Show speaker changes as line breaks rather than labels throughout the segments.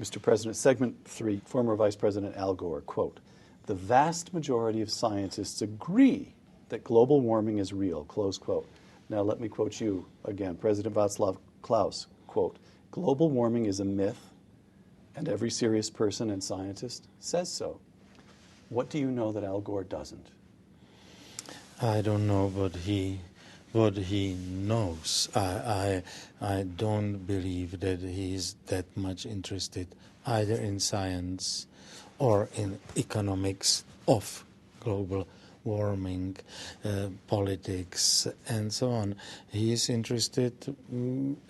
Mr. President, segment 3, former Vice President Al Gore, quote, "The vast majority of scientists agree that global warming is real," close quote. Now let me quote you again, President Václav Klaus, quote, "Global warming is a myth, and every serious person and scientist says so." What do you know that Al Gore doesn't?
I don't know what he knows. I don't believe that he is that much interested either in science or in economics of global warming, politics, and so on. He is interested,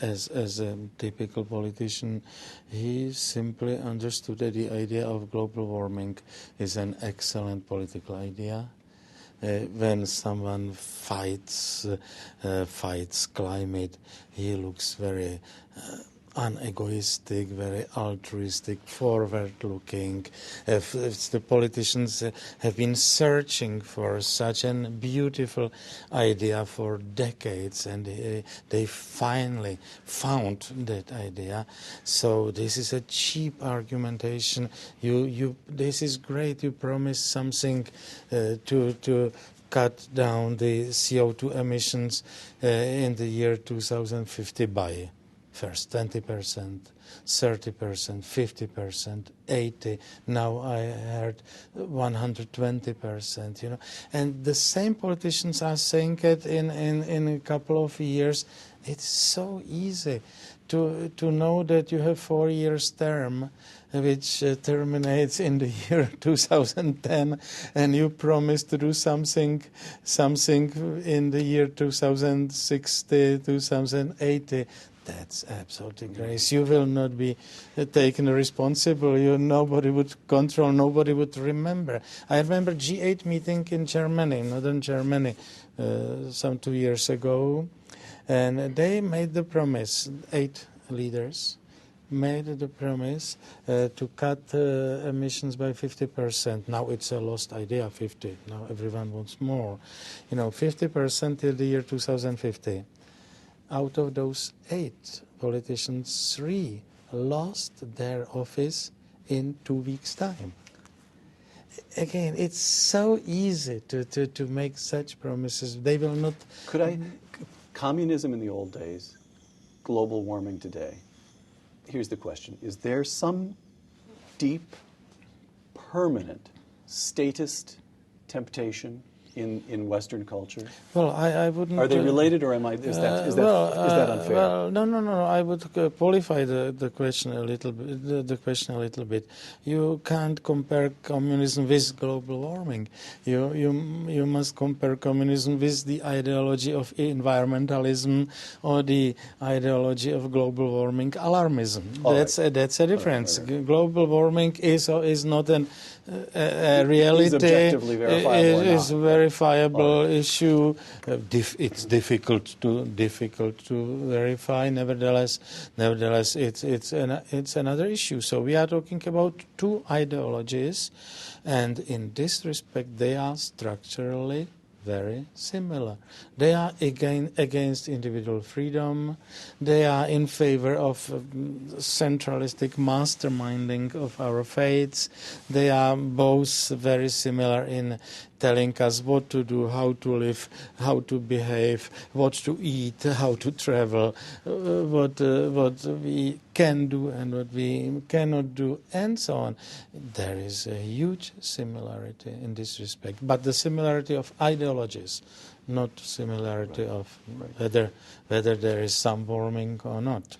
as a typical politician, he simply understood that the idea of global warming is an excellent political idea. When someone fights climate, he looks very unegoistic, very altruistic, forward-looking. If the politicians have been searching for such a beautiful idea for decades, and they finally found that idea. So this is a cheap argumentation. This is great. You promise something to cut down the CO2 emissions in the year 2050 by first 20%, 30%, 50%, 80%. Now I heard 120%. And the same politicians are saying it in a couple of years. It's so easy to know that you have 4 years term, which terminates in the year 2010, and you promise to do something in the year 2060, 2080. That's absolutely crazy. You will not be taken responsible. Nobody would control, nobody would remember. I remember G8 meeting in Germany, northern Germany, some 2 years ago, and they made the promise, 8 leaders made the promise to cut emissions by 50%. Now it's a lost idea, 50. Now everyone wants more. 50% till the year 2050. Out of those 8 politicians, 3 lost their office in 2 weeks' time. Again, it's so easy to make such promises. They will not...
Communism in the old days, global warming today. Here's the question. Is there some deep, permanent, statist temptation in Western culture?
Well, I wouldn't...
Are they related, or is that unfair?
Well, no. I would qualify the question a little bit. You can't compare communism with global warming. You must compare communism with the ideology of environmentalism or the ideology of global warming alarmism. That's a difference. Right. Global warming is not a reality.
Is objectively verifiable or not.
Verifiable issue. It's difficult to verify. Nevertheless, it's another issue. So we are talking about 2 ideologies, and in this respect, they are structurally very similar. They are against individual freedom. They are in favor of centralistic masterminding of our fates. They are both very similar in telling us what to do, how to live, how to behave, what to eat, how to travel, what we can do and what we cannot do, and so on. There is a huge similarity in this respect, but the similarity of ideologies, not similarity of whether there is some warming or not.